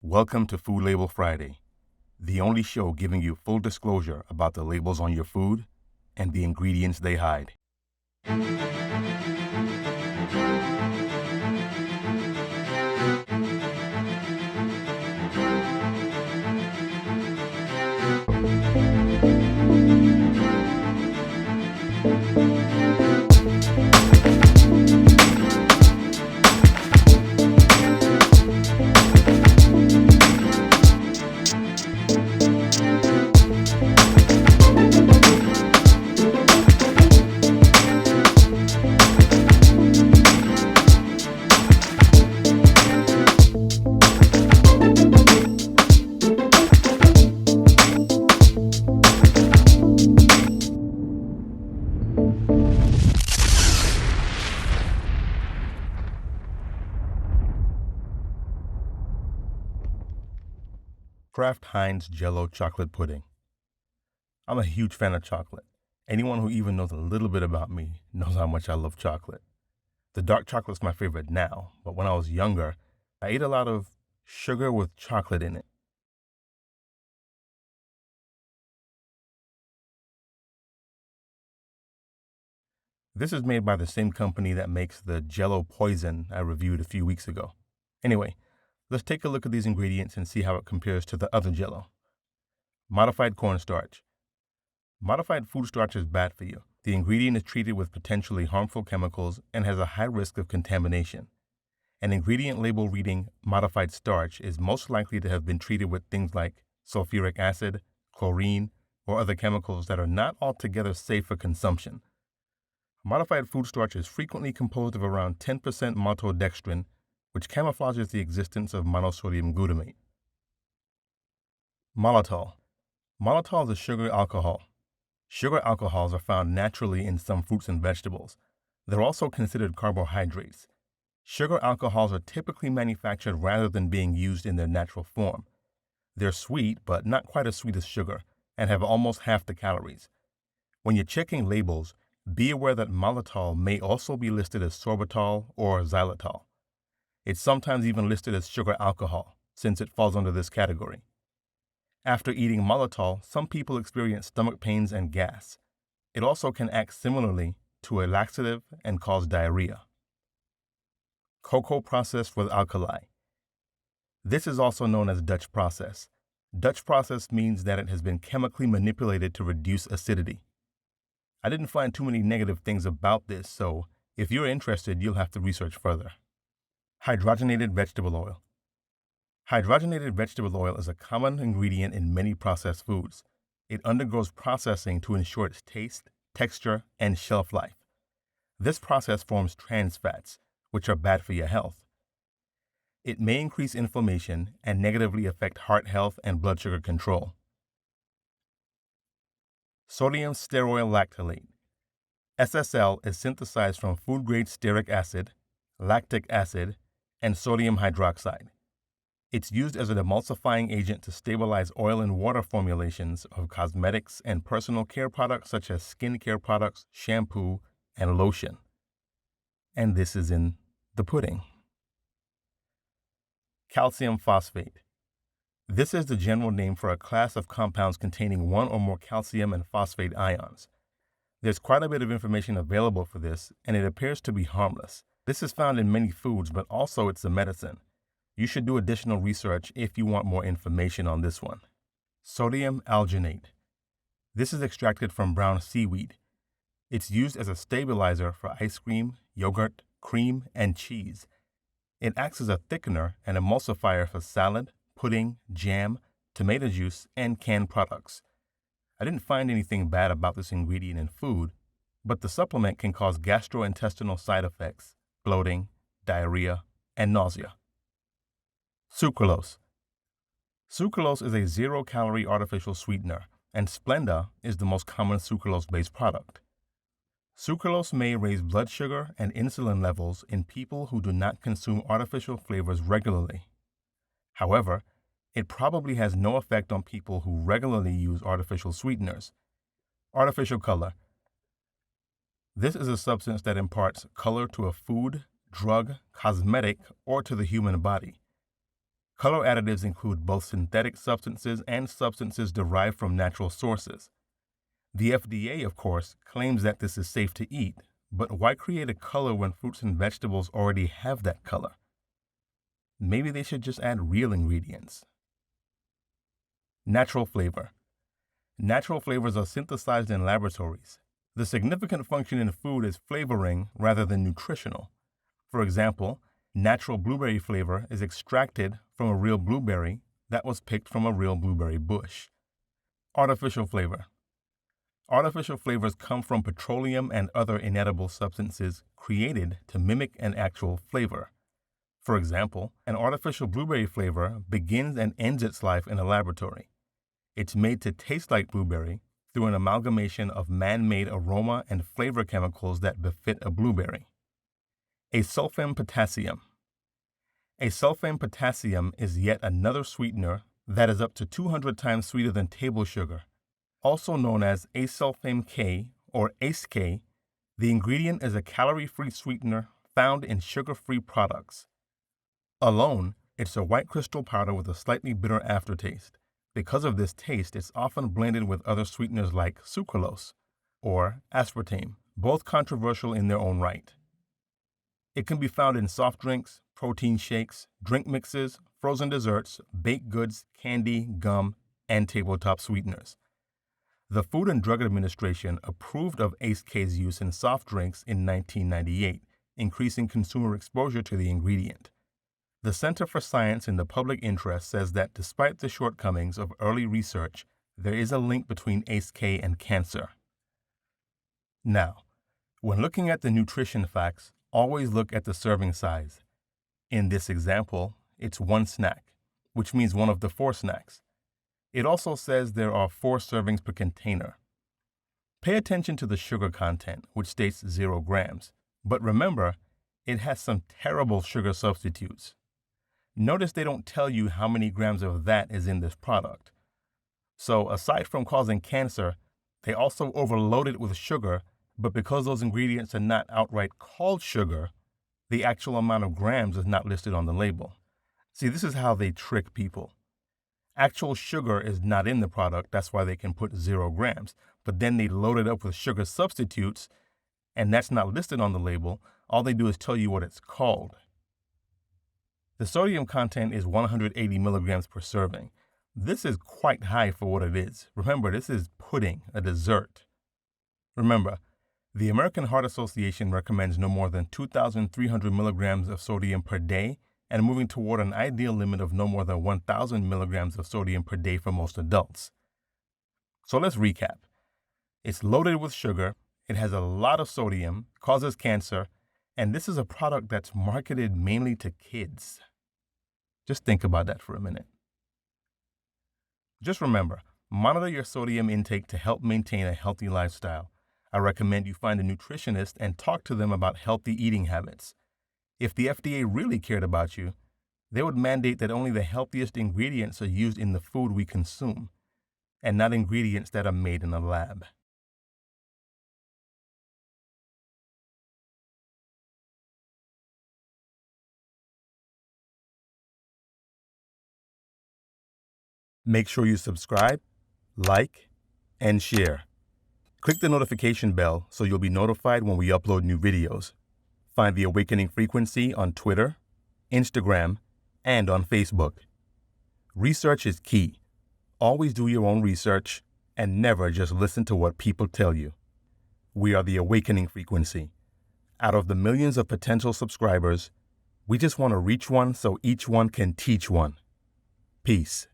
Welcome to Food Label Friday, the only show giving you full disclosure about the labels on your food and the ingredients they hide. Kraft Heinz Jell-O chocolate pudding. I'm a huge fan of chocolate. Anyone who even knows a little bit about me knows how much I love chocolate. The dark chocolate's my favorite now, but when I was younger, I ate a lot of sugar with chocolate in it. This is made by the same company that makes the Jell-O poison I reviewed a few weeks ago. Anyway, let's take a look at these ingredients and see how it compares to the other Jell-O. Modified cornstarch. Modified food starch is bad for you. The ingredient is treated with potentially harmful chemicals and has a high risk of contamination. An ingredient label reading modified starch is most likely to have been treated with things like sulfuric acid, chlorine, or other chemicals that are not altogether safe for consumption. Modified food starch is frequently composed of around 10% maltodextrin, which camouflages the existence of monosodium glutamate. Maltol. Maltol is a sugar alcohol. Sugar alcohols are found naturally in some fruits and vegetables. They're also considered carbohydrates. Sugar alcohols are typically manufactured rather than being used in their natural form. They're sweet, but not quite as sweet as sugar, and have almost half the calories. When you're checking labels, be aware that maltol may also be listed as sorbitol or xylitol. It's sometimes even listed as sugar alcohol, since it falls under this category. After eating maltol, some people experience stomach pains and gas. It also can act similarly to a laxative and cause diarrhea. Cocoa processed with alkali. This is also known as Dutch process. Dutch process means that it has been chemically manipulated to reduce acidity. I didn't find too many negative things about this, so if you're interested, you'll have to research further. Hydrogenated vegetable oil. Hydrogenated vegetable oil is a common ingredient in many processed foods. It undergoes processing to ensure its taste, texture, and shelf life. This process forms trans fats, which are bad for your health. It may increase inflammation and negatively affect heart health and blood sugar control. Sodium stearoyl lactylate. SSL is synthesized from food-grade stearic acid, lactic acid, and sodium hydroxide. It's used as an emulsifying agent to stabilize oil and water formulations of cosmetics and personal care products such as skincare products, shampoo, and lotion. And this is in the pudding. Calcium phosphate. This is the general name for a class of compounds containing one or more calcium and phosphate ions. There's quite a bit of information available for this, and it appears to be harmless. This is found in many foods, but also it's a medicine. You should do additional research if you want more information on this one. Sodium alginate. This is extracted from brown seaweed. It's used as a stabilizer for ice cream, yogurt, cream, and cheese. It acts as a thickener and emulsifier for salad, pudding, jam, tomato juice, and canned products. I didn't find anything bad about this ingredient in food, but the supplement can cause gastrointestinal side effects, bloating, diarrhea, and nausea. Sucralose. Sucralose is a zero-calorie artificial sweetener, and Splenda is the most common sucralose-based product. Sucralose may raise blood sugar and insulin levels in people who do not consume artificial flavors regularly. However, it probably has no effect on people who regularly use artificial sweeteners. Artificial color. This is a substance that imparts color to a food, drug, cosmetic, or to the human body. Color additives include both synthetic substances and substances derived from natural sources. The FDA, of course, claims that this is safe to eat, but why create a color when fruits and vegetables already have that color? Maybe they should just add real ingredients. Natural flavor. Natural flavors are synthesized in laboratories. The significant function in food is flavoring rather than nutritional. For example, natural blueberry flavor is extracted from a real blueberry that was picked from a real blueberry bush. Artificial flavor. Artificial flavors come from petroleum and other inedible substances created to mimic an actual flavor. For example, an artificial blueberry flavor begins and ends its life in a laboratory. It's made to taste like blueberry through an amalgamation of man-made aroma and flavor chemicals that befit a blueberry. Asulfame potassium. Asulfame potassium is yet another sweetener that is up to 200 times sweeter than table sugar. Also known as asulfame K or ACE-K, the ingredient is a calorie-free sweetener found in sugar-free products. Alone, it's a white crystal powder with a slightly bitter aftertaste. Because of this taste, it's often blended with other sweeteners like sucralose or aspartame, both controversial in their own right. It can be found in soft drinks, protein shakes, drink mixes, frozen desserts, baked goods, candy, gum, and tabletop sweeteners. The Food and Drug Administration approved of ACE-K's use in soft drinks in 1998, increasing consumer exposure to the ingredient. The Center for Science in the Public Interest says that despite the shortcomings of early research, there is a link between ACE-K and cancer. Now, when looking at the nutrition facts, always look at the serving size. In this example, it's one snack, which means one of the 4 snacks. It also says there are 4 servings per container. Pay attention to the sugar content, which states 0 grams. But remember, it has some terrible sugar substitutes. Notice they don't tell you how many grams of that is in this product. So aside from causing cancer, they also overload it with sugar, but because those ingredients are not outright called sugar, the actual amount of grams is not listed on the label. See, this is how they trick people. Actual sugar is not in the product, that's why they can put 0 grams, but then they load it up with sugar substitutes, and that's not listed on the label. All they do is tell you what it's called. The sodium content is 180 milligrams per serving. This is quite high for what it is. Remember, this is pudding, a dessert. Remember, the American Heart Association recommends no more than 2,300 milligrams of sodium per day and moving toward an ideal limit of no more than 1,000 milligrams of sodium per day for most adults. So let's recap. It's loaded with sugar, it has a lot of sodium, causes cancer, and this is a product that's marketed mainly to kids. Just think about that for a minute. Just remember, monitor your sodium intake to help maintain a healthy lifestyle. I recommend you find a nutritionist and talk to them about healthy eating habits. If the FDA really cared about you, they would mandate that only the healthiest ingredients are used in the food we consume, and not ingredients that are made in a lab. Make sure you subscribe, like, and share. Click the notification bell so you'll be notified when we upload new videos. Find The Awakening Frequency on Twitter, Instagram, and on Facebook. Research is key. Always do your own research and never just listen to what people tell you. We are The Awakening Frequency. Out of the millions of potential subscribers, we just want to reach one so each one can teach one. Peace.